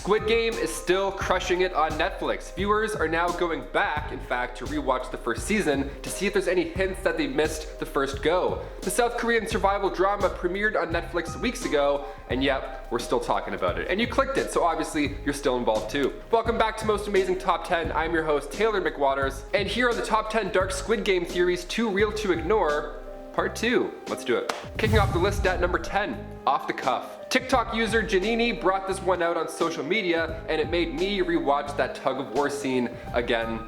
Squid Game is still crushing it on Netflix. Viewers are now going back, in fact, to rewatch the first season to see if there's any hints that they missed the first go. The South Korean survival drama premiered on Netflix weeks ago, and yep, we're still talking about it. And you clicked it, so obviously you're still involved too. Welcome back to Most Amazing Top 10. I'm your host, Taylor McWaters, and here are the top 10 dark Squid Game theories too real to ignore, part 2. Let's do it. Kicking off the list at number 10, off the cuff. TikTok user Janini brought this one out on social media, and it made me rewatch that tug of war scene again.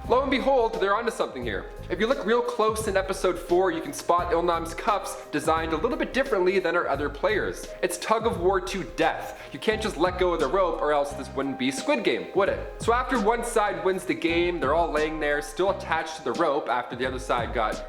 Lo and behold, they're onto something here. If you look real close in episode 4, you can spot Ilnam's cuffs designed a little bit differently than our other players. It's tug of war to death. You can't just let go of the rope or else this wouldn't be Squid Game, would it? So after one side wins the game, they're all laying there still attached to the rope after the other side got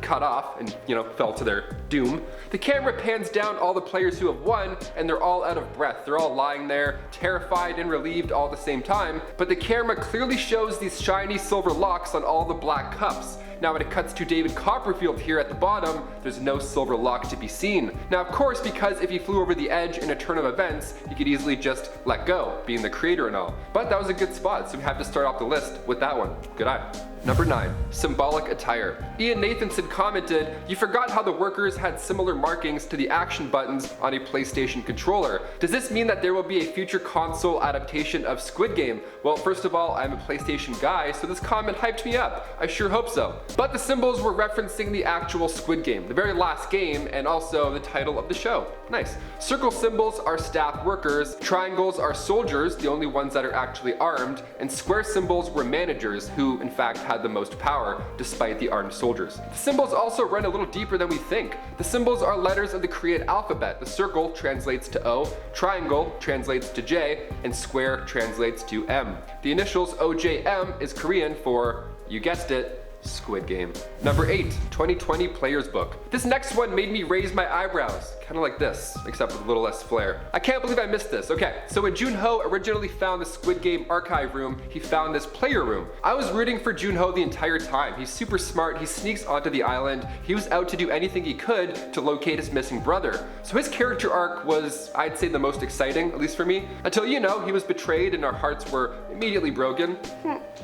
cut off and, fell to their doom. The camera pans down all the players who have won, and they're all out of breath. They're all lying there, terrified and relieved all at the same time, but the camera clearly shows these shiny silver locks on all the black cups. Now when it cuts to David Copperfield here at the bottom, there's no silver lock to be seen. Now of course, because if he flew over the edge in a turn of events, he could easily just let go, being the creator and all. But that was a good spot, so we have to start off the list with that one. Good eye. Number 9, symbolic attire. Ian Nathanson commented, "You forgot how the workers had similar markings to the action buttons on a PlayStation controller. Does this mean that there will be a future console adaptation of Squid Game?" Well, first of all, I'm a PlayStation guy, so this comment hyped me up. I sure hope so. But the symbols were referencing the actual Squid Game, the very last game, and also the title of the show. Nice. Circle symbols are staff workers, triangles are soldiers, the only ones that are actually armed, and square symbols were managers, who in fact had the most power despite the armed soldiers. The symbols also run a little deeper than we think. The symbols are letters of the Korean alphabet. The circle translates to O, triangle translates to J, and square translates to M. The initials OJM is Korean for, you guessed it, Squid Game. Number 8, 2020 Player's Book. This next one made me raise my eyebrows, kind of like this, except with a little less flair. I can't believe I missed this. Okay, so when Junho originally found the Squid Game archive room, he found this player room. I was rooting for Junho the entire time. He's super smart, he sneaks onto the island, he was out to do anything he could to locate his missing brother. So his character arc was, I'd say, the most exciting, at least for me, until he was betrayed and our hearts were immediately broken.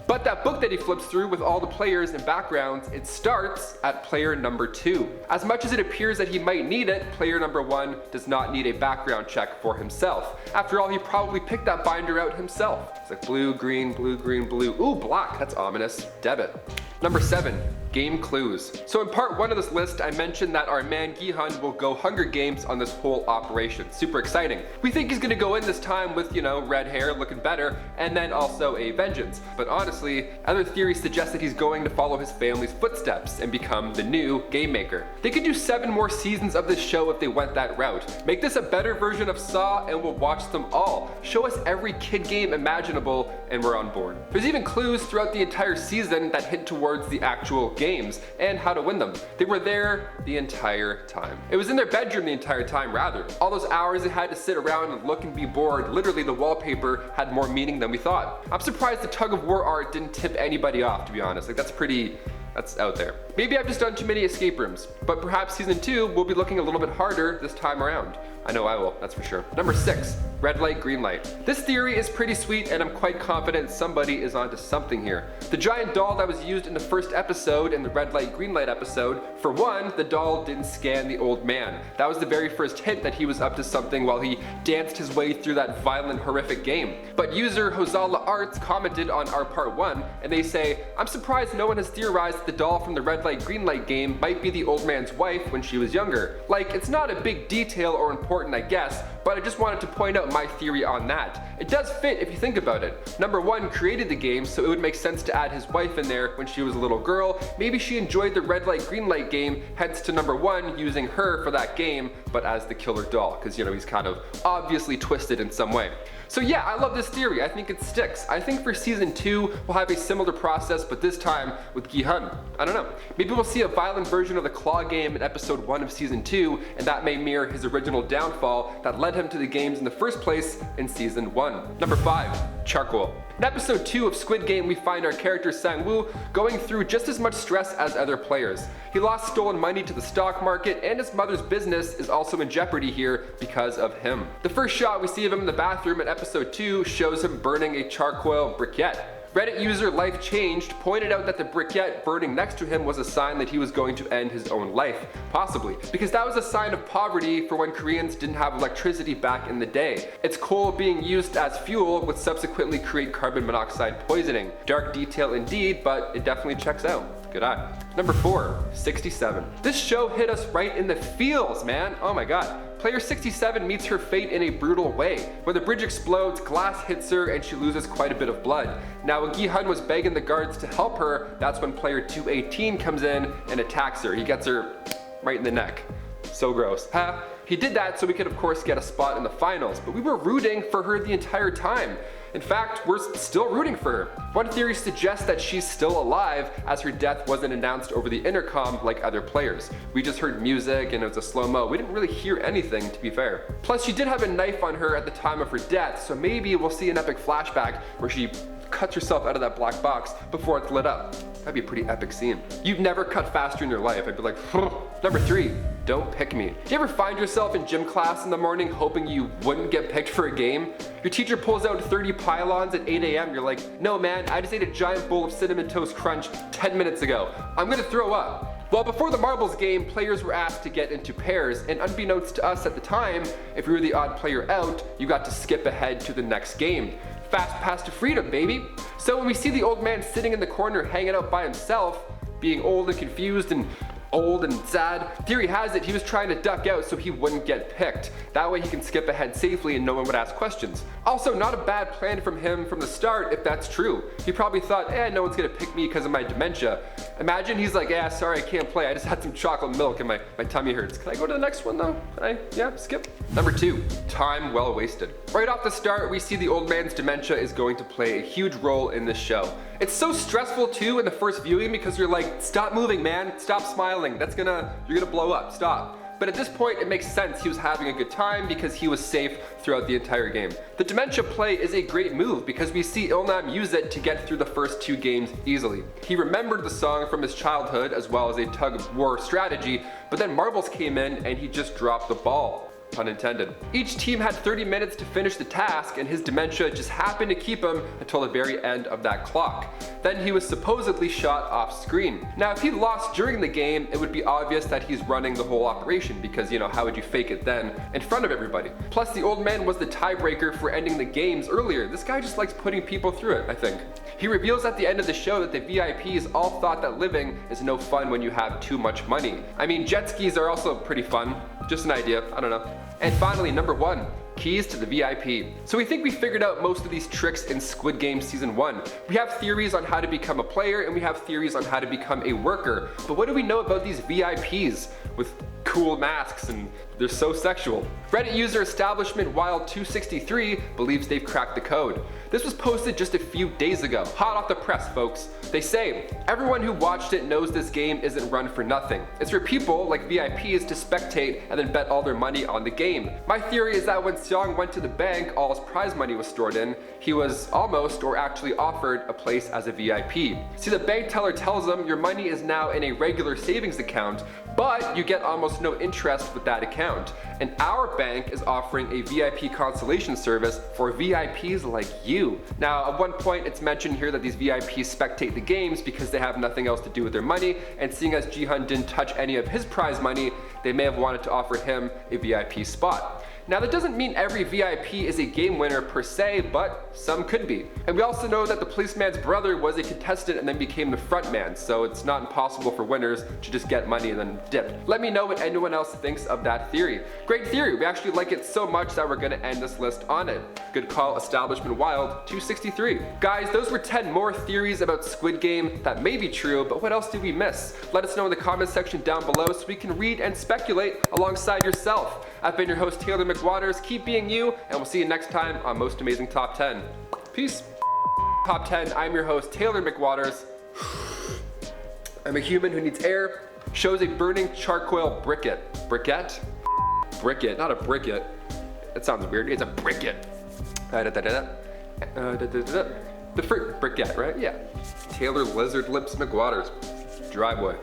But that book that he flips through with all the players and backgrounds, it starts at player number 2. As much as it appears that he might need it, player number 1 does not need a background check for himself. After all, he probably picked that binder out himself. It's like blue, green, blue, green, blue. Ooh, black, that's ominous. Debit. Number 7, game clues. So in part 1 of this list, I mentioned that our man Gi-hun will go Hunger Games on this whole operation. Super exciting. We think he's gonna go in this time with, red hair, looking better, and then also a vengeance. But honestly, other theories suggest that he's going to follow his family's footsteps and become the new game maker. They could do 7 more seasons of this show if they went that route. Make this a better version of Saw and we'll watch them all. Show us every kid game imaginable and we're on board. There's even clues throughout the entire season that hint towards the actual games and how to win them. They were there the entire time. It was in their bedroom the entire time, rather. All those hours they had to sit around and look and be bored, literally the wallpaper had more meaning than we thought. I'm surprised the tug of war art didn't tip anybody off, to be honest. Like, that's out there. Maybe I've just done too many escape rooms, but perhaps season 2 will be looking a little bit harder this time around. I know I will, that's for sure. Number 6, red light, green light. This theory is pretty sweet and I'm quite confident somebody is onto something here. The giant doll that was used in the first episode in the red light, green light episode, for one, the doll didn't scan the old man. That was the very first hint that he was up to something while he danced his way through that violent, horrific game. But user Hosala Arts commented on our part 1 and they say, "I'm surprised no one has theorized that the doll from the red light, green light game might be the old man's wife when she was younger. Like, it's not a big detail or important, I guess, but I just wanted to point out my theory on that. It does fit if you think about it. Number 1 created the game, so it would make sense to add his wife in there when she was a little girl. Maybe she enjoyed the red light, green light game, hence to number 1 using her for that game, but as the killer doll, because he's kind of obviously twisted in some way. So yeah, I love this theory. I think it sticks. I think for season 2, we'll have a similar process, but this time with Gi-hun. I don't know. Maybe we'll see a violent version of the claw game in episode 1 of season 2, and that may mirror his original down downfall that led him to the games in the first place in season 1. Number 5. Charcoal. In episode 2 of Squid Game, we find our character Sang-woo going through just as much stress as other players. He lost stolen money to the stock market, and his mother's business is also in jeopardy here because of him. The first shot we see of him in the bathroom in episode 2 shows him burning a charcoal briquette. Reddit user Life Changed pointed out that the briquette burning next to him was a sign that he was going to end his own life, possibly, because that was a sign of poverty for when Koreans didn't have electricity back in the day. It's coal being used as fuel would subsequently create carbon monoxide poisoning. Dark detail indeed, but it definitely checks out. Good eye. Number 4. 67. This show hit us right in the feels, man. Oh my god. Player 67 meets her fate in a brutal way. When the bridge explodes, glass hits her and she loses quite a bit of blood. Now when Gi-hun was begging the guards to help her, that's when player 218 comes in and attacks her. He gets her right in the neck. So gross. Huh? He did that so we could of course get a spot in the finals, but we were rooting for her the entire time. In fact, we're still rooting for her. One theory suggests that she's still alive as her death wasn't announced over the intercom like other players. We just heard music and it was a slow-mo. We didn't really hear anything, to be fair. Plus, she did have a knife on her at the time of her death, so maybe we'll see an epic flashback where she cuts herself out of that black box before it's lit up. That'd be a pretty epic scene. You've never cut faster in your life. I'd be like, Number 3, don't pick me. Do you ever find yourself in gym class in the morning hoping you wouldn't get picked for a game? Your teacher pulls out 30 pylons at 8 a.m. You're like, no man, I just ate a giant bowl of Cinnamon Toast Crunch 10 minutes ago. I'm gonna throw up. Well, before the marbles game, players were asked to get into pairs, and unbeknownst to us at the time, if you were the odd player out, you got to skip ahead to the next game. Fast pass to freedom, baby. So when we see the old man sitting in the corner hanging out by himself, being old and confused and old and sad, theory has it he was trying to duck out so he wouldn't get picked. That way he can skip ahead safely and no one would ask questions. Also, not a bad plan from him from the start if that's true. He probably thought, no one's gonna pick me because of my dementia. Imagine he's like, sorry, I can't play. I just had some chocolate milk and my tummy hurts. Can I go to the next one though? Skip. Number 2, time well wasted. Right off the start, we see the old man's dementia is going to play a huge role in this show. It's so stressful too in the first viewing because you're like, stop moving, man, stop smiling. You're gonna blow up, stop. But at this point, it makes sense he was having a good time because he was safe throughout the entire game. The dementia play is a great move because we see Ilnam use it to get through the first 2 games easily. He remembered the song from his childhood as well as a tug-of-war strategy, but then marbles came in and he just dropped the ball. Pun intended. Each team had 30 minutes to finish the task and his dementia just happened to keep him until the very end of that clock. Then he was supposedly shot off screen. Now if he lost during the game, it would be obvious that he's running the whole operation because how would you fake it then in front of everybody? Plus the old man was the tiebreaker for ending the games earlier. This guy just likes putting people through it, I think. He reveals at the end of the show that the VIPs all thought that living is no fun when you have too much money. I mean, jet skis are also pretty fun. Just an idea, I don't know. And finally, number 1, keys to the VIP. So we think we figured out most of these tricks in Squid Game Season 1. We have theories on how to become a player and we have theories on how to become a worker. But what do we know about these VIPs with cool masks and they're so sexual? Reddit user Establishment Wild 263 believes they've cracked the code. This was posted just a few days ago, hot off the press, folks. They say, everyone who watched it knows this game isn't run for nothing. It's for people like VIPs to spectate and then bet all their money on the game. My theory is that when Seong went to the bank all his prize money was stored in, he was almost or actually offered a place as a VIP. See, the bank teller tells him your money is now in a regular savings account, but you get almost no interest with that account. And our bank is offering a VIP consolation service for VIPs like you. Now, at one point it's mentioned here that these VIPs spectate the games because they have nothing else to do with their money, and seeing as Ji-hun didn't touch any of his prize money, they may have wanted to offer him a VIP spot. Now that doesn't mean every VIP is a game winner per se, but some could be. And we also know that the policeman's brother was a contestant and then became the front man, so it's not impossible for winners to just get money and then dip. Let me know what anyone else thinks of that theory. Great theory, we actually like it so much that we're gonna end this list on it. Good call, Establishment Wild 263. Guys, those were 10 more theories about Squid Game that may be true, but what else did we miss? Let us know in the comment section down below so we can read and speculate alongside yourself. I've been your host, Taylor McWaters. Keep being you, and we'll see you next time on Most Amazing Top 10. Peace. Top 10, I'm your host, Taylor McWaters. I'm a human who needs air, shows a burning charcoal briquette. Briquette? briquette, not a briquette. That sounds weird. It's a briquette. The fruit briquette, right? Yeah. Taylor Lizard Lips McWaters. Driveway.